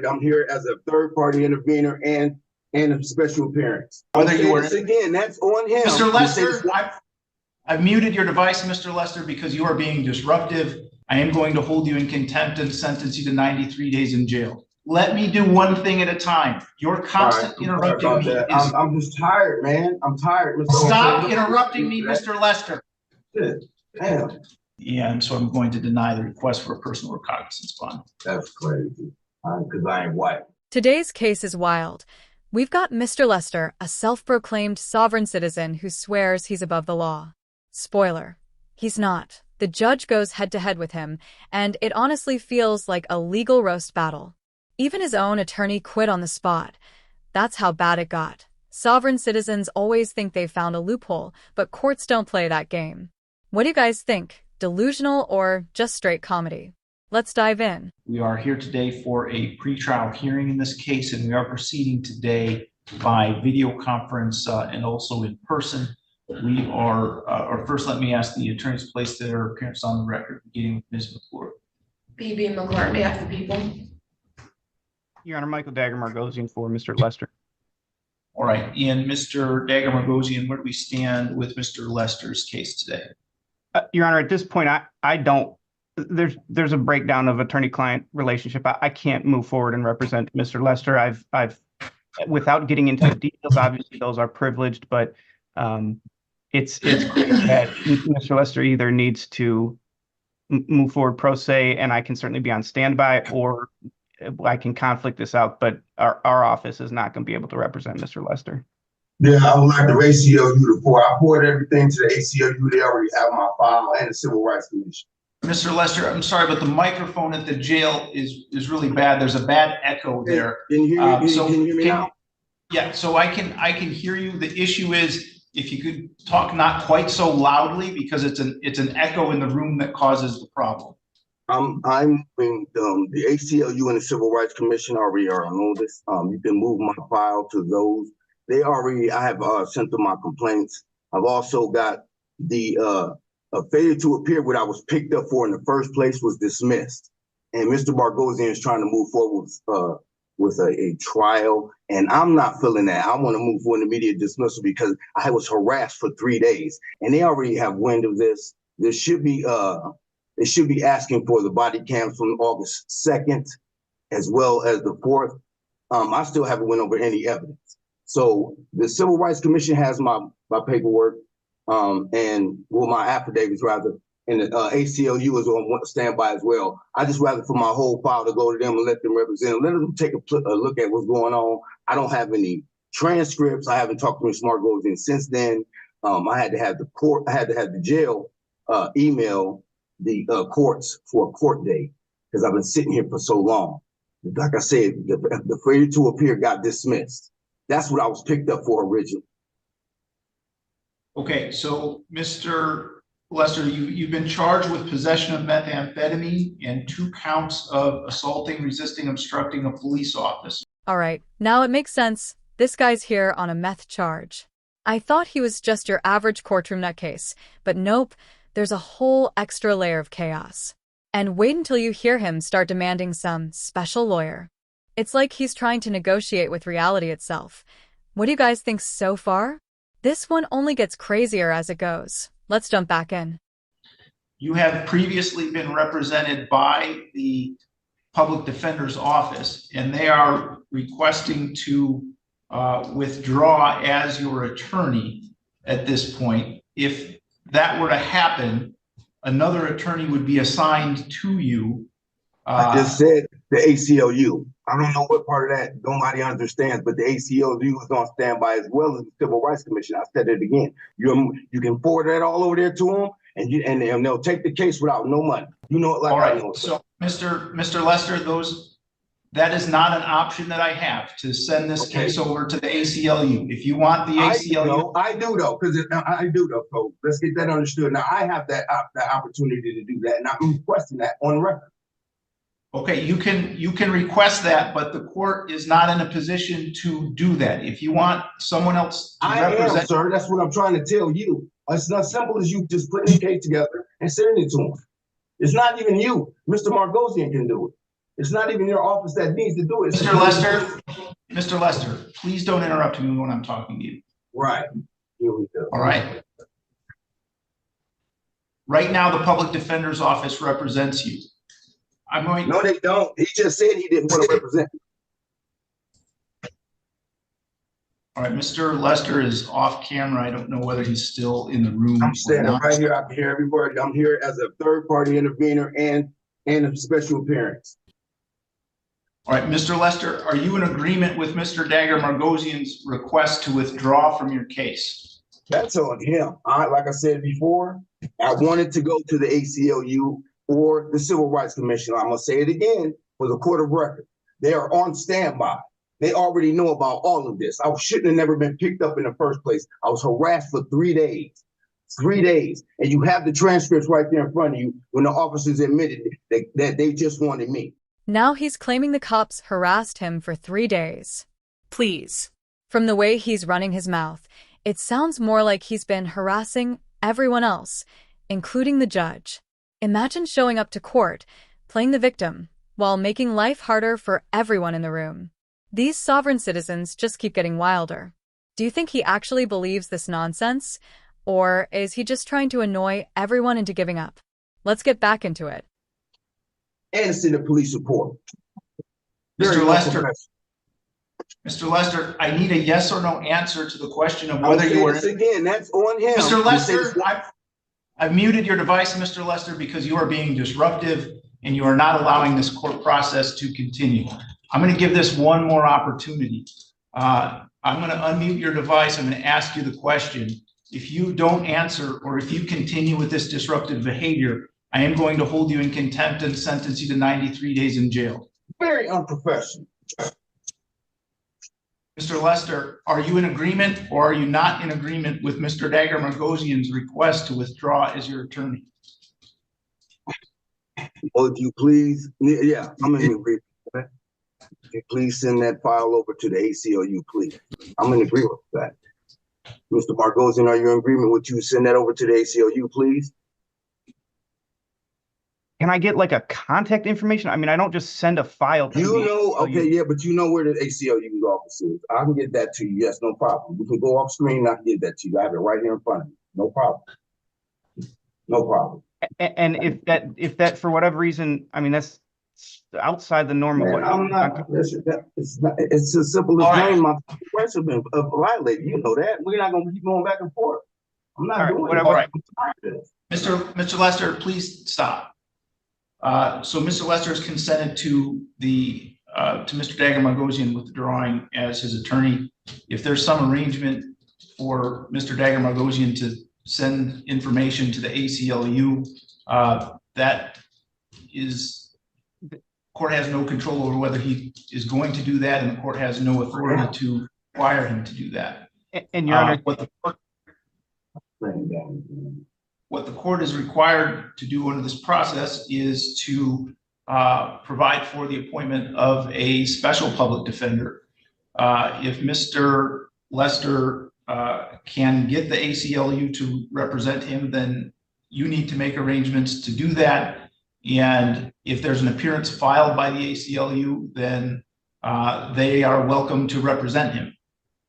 I'm here as a third-party intervener and a special appearance. I'll say this again, that's on him. Mr. Lester, I've muted your device, Mr. Lester, because you are being disruptive. I am going to hold you in contempt and sentence you to 93 days in jail. Let me do one thing at a time. Your constant interrupting me is... I'm just tired, man. I'm tired, Mr. Stop interrupting me, Mr. Lester. Damn. Yeah, and so I'm going to deny the request for a personal recognizance bond. That's crazy, because I ain't white. Today's case is wild. We've got Mr. Lester, a self-proclaimed sovereign citizen who swears he's above the law. Spoiler, he's not. The judge goes head-to-head with him, and it honestly feels like a legal roast battle. Even his own attorney quit on the spot. That's how bad it got. Sovereign citizens always think they've found a loophole, but courts don't play that game. What do you guys think? Delusional or just straight comedy? Let's dive in. We are here today for a pretrial hearing in this case, and we are proceeding today by video conference and also in person. We are, or first let me ask the attorneys to place their appearance on the record, beginning with Ms. McClure. B.B. McClure on behalf of the people. Your Honor, Michael Dagger-Margosian for Mr. Lester. All right, and Mr. Dagger-Margosian, where do we stand with Mr. Lester's case today? Your Honor, at this point, I don't, there's a breakdown of attorney-client relationship. I can't move forward and represent Mr. Lester. I've, without getting into the details, obviously those are privileged, but it's clear that Mr. Lester either needs to move forward pro se, and I can certainly be on standby, or I can conflict this out, but our office is not going to be able to represent Mr. Lester. Yeah, I would like the ACLU to pour. I poured everything to the ACLU. They already have my file and the Civil Rights Commission. Mr. Lester, I'm sorry, but the microphone at the jail is really bad. There's a bad echo there. Can you hear me? Can you hear me now? Yeah, so I can hear you. The issue is if you could talk not quite so loudly, because it's an echo in the room that causes the problem. I'm the ACLU and the Civil Rights Commission already are on this. You can move my file to those. I have sent them my complaints. I've also got the failure to appear, what I was picked up for in the first place, was dismissed. And Mr. Margosian is trying to move forward with a trial, and I'm not feeling that. I want to move for an immediate dismissal because I was harassed for 3 days, and they already have wind of this. They should be asking for the body cams from August 2nd, as well as the 4th. I still haven't went over any evidence. So the Civil Rights Commission has my paperwork, and my affidavits rather, and the ACLU is on standby as well. I just rather for my whole file to go to them and let them represent, let them take a look at what's going on. I don't have any transcripts. I haven't talked to Mr. Margosian since then. I had to have the jail email the courts for a court date because I've been sitting here for so long. Like I said, the failure to appear got dismissed. That's what I was picked up for originally. Okay, so Mr. Lester, you've been charged with possession of methamphetamine and 2 counts of assaulting, resisting, obstructing a police officer. All right, now it makes sense. This guy's here on a meth charge. I thought he was just your average courtroom nutcase, but nope, there's a whole extra layer of chaos. And wait until you hear him start demanding some special lawyer. It's like he's trying to negotiate with reality itself. What do you guys think so far? This one only gets crazier as it goes. Let's jump back in. You have previously been represented by the Public Defender's Office, and they are requesting to withdraw as your attorney at this point. If that were to happen, another attorney would be assigned to you. I just said the ACLU. I don't know what part of that nobody understands, but the ACLU is on standby as well as the Civil Rights Commission. I said it again. You can forward that all over there to them, and they'll take the case without no money. You know it like all right. I know it. So, Mr. Lester, that is not an option that I have to send this case over to the ACLU. If you want the ACLU, I do though, because I do though. So let's get that understood. Now I have that opportunity to do that, and I'm requesting that on record. Okay, you can request that, but the court is not in a position to do that. If you want someone else to represent, am, sir. That's what I'm trying to tell you. It's not simple as you just putting the case together and sending it to him. It's not even you. Mr. Margosian can do it. It's not even your office that needs to do it. Mr. Lester, please don't interrupt me when I'm talking to you. Right. Here we go. All right. Right now, the public defender's office represents you. No, they don't. He just said he didn't want to represent me. All right, Mr. Lester is off camera. I don't know whether he's still in the room. I'm standing right here. I can hear everybody. I'm here as a third-party intervener and a special appearance. All right, Mr. Lester, are you in agreement with Mr. Dagger Margosian's request to withdraw from your case? That's on him. Like I said before, I wanted to go to the ACLU or the Civil Rights Commission. I'm going to say it again for the court of record. They are on standby. They already know about all of this. I shouldn't have never been picked up in the first place. I was harassed for 3 days. 3 days. And you have the transcripts right there in front of you when the officers admitted that they just wanted me. Now he's claiming the cops harassed him for 3 days. Please. From the way he's running his mouth, it sounds more like he's been harassing everyone else, including the judge. Imagine showing up to court, playing the victim, while making life harder for everyone in the room. These sovereign citizens just keep getting wilder. Do you think he actually believes this nonsense? Or is he just trying to annoy everyone into giving up? Let's get back into it. And send a police report. Mr. Lester, I need a yes or no answer to the question of whether you were... Again, that's on him. Mr. Lester, I've muted your device, Mr. Lester, because you are being disruptive and you are not allowing this court process to continue. I'm going to give this one more opportunity. I'm going to unmute your device. I'm going to ask you the question. If you don't answer or if you continue with this disruptive behavior, I am going to hold you in contempt and sentence you to 93 days in jail. Very unprofessional. Mr. Lester, are you in agreement or are you not in agreement with Mr. Dagger Margosian's request to withdraw as your attorney? Well, if you please, yeah, I'm in agreement. If you please send that file over to the ACLU, please. I'm in agreement with that. Mr. Margosian, are you in agreement with you send that over to the ACLU, please? Can I get like a contact information? I mean, I don't just send a file to okay, yeah, but you know where the ACLU's office is. I can get that to you. Yes, no problem. We can go off screen. I can get that to you. I have it right here in front of me. No problem. No problem. And if that for whatever reason, I mean, that's outside the norm of what I'm not. It's as simple as saying my rights have been violated. You know that. We're not going to keep going back and forth. I'm not doing it. All right. Mr. Lester, please stop. So Mr. Lester has consented to Mr. Dagger Margosian withdrawing as his attorney. If there's some arrangement for Mr. Dagger Margosian to send information to the ACLU, that is, the court has no control over whether he is going to do that, and the court has no authority to require him to do that. And Your Honor, what the court is required to do under this process is to provide for the appointment of a special public defender. If Mr. Lester can get the ACLU to represent him, then you need to make arrangements to do that. And if there's an appearance filed by the ACLU, then they are welcome to represent him.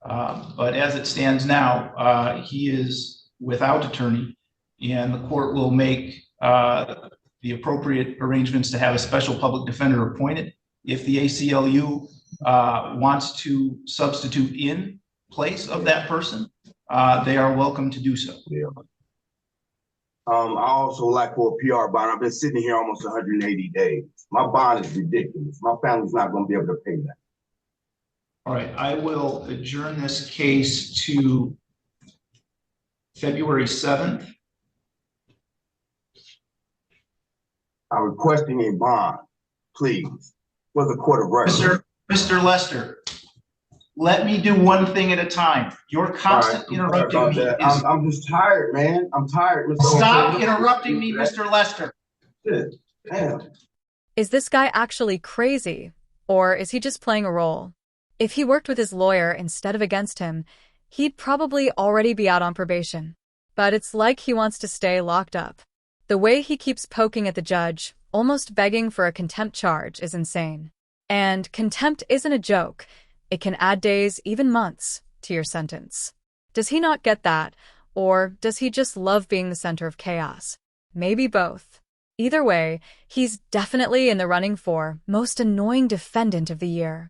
But as it stands now, he is without attorney, and the court will make the appropriate arrangements to have a special public defender appointed. If the ACLU wants to substitute in place of that person, they are welcome to do so. Yeah. I also like for a PR bond. I've been sitting here almost 180 days. My bond is ridiculous. My family's not going to be able to pay that. All right, I will adjourn this case to February 7th. I'm requesting a bond, please, for the court of record. Mr. Lester, let me do one thing at a time. You're constantly interrupting me. I'm just tired, man. I'm tired. Stop interrupting me, Mr. Lester. Damn. Is this guy actually crazy, or is he just playing a role? If he worked with his lawyer instead of against him, he'd probably already be out on probation. But it's like he wants to stay locked up. The way he keeps poking at the judge, Almost begging for a contempt charge is insane. And contempt isn't a joke. It can add days, even months, to your sentence. Does he not get that? Or does he just love being the center of chaos? Maybe both. Either way, he's definitely in the running for most annoying defendant of the year.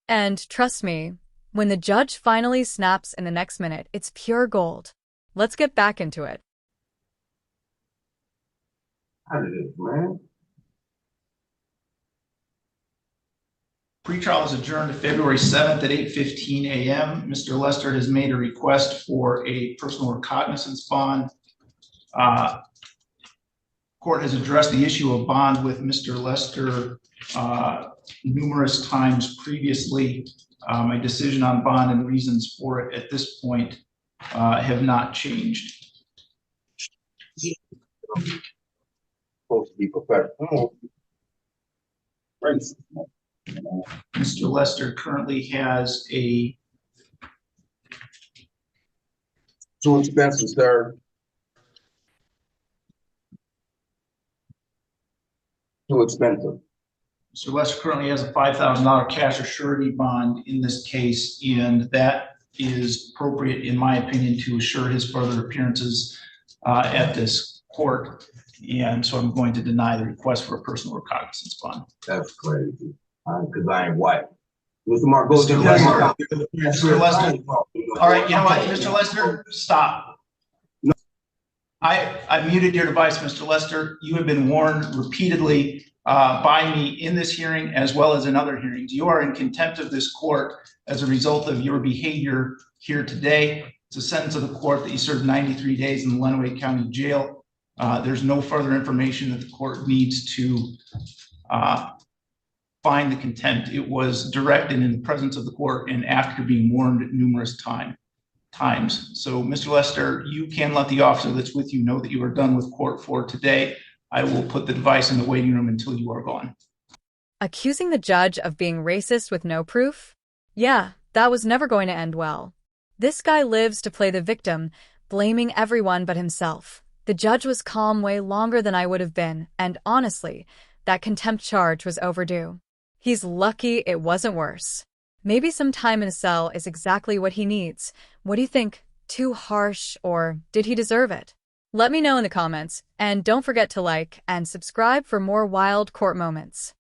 And trust me, when the judge finally snaps in the next minute, it's pure gold. Let's get back into it. How did this, man? Pretrial is adjourned to February 7th at 8:15 a.m. Mr. Lester has made a request for a personal recognizance bond. Court has addressed the issue of bond with Mr. Lester numerous times previously. My decision on bond and reasons for it at this point have not changed. Supposed to be professional. Mr. Lester currently has a Too expensive, sir. Too expensive. Mr. Lester currently has a $5,000 cash or surety bond in this case, and that is appropriate, in my opinion, to assure his further appearances at this court. And so I'm going to deny the request for a personal recognizance bond. That's crazy. Because I ain't white. Mr. Mark, go to Mr. the Mr. Lester. All right, you know what, Mr. Lester, stop. I muted your device, Mr. Lester. You have been warned repeatedly by me in this hearing as well as in other hearings. You are in contempt of this court as a result of your behavior here today. It's a sentence of the court that you served 93 days in the Lenawee County Jail. There's no further information that the court needs to find the contempt. It was directed in the presence of the court and after being warned numerous times. So, Mr. Lester, you can let the officer that's with you know that you are done with court for today. I will put the device in the waiting room until you are gone. Accusing the judge of being racist with no proof? Yeah, that was never going to end well. This guy lives to play the victim, blaming everyone but himself. The judge was calm way longer than I would have been, and honestly, that contempt charge was overdue. He's lucky it wasn't worse. Maybe some time in a cell is exactly what he needs. What do you think? Too harsh, or did he deserve it? Let me know in the comments, and don't forget to like and subscribe for more wild court moments.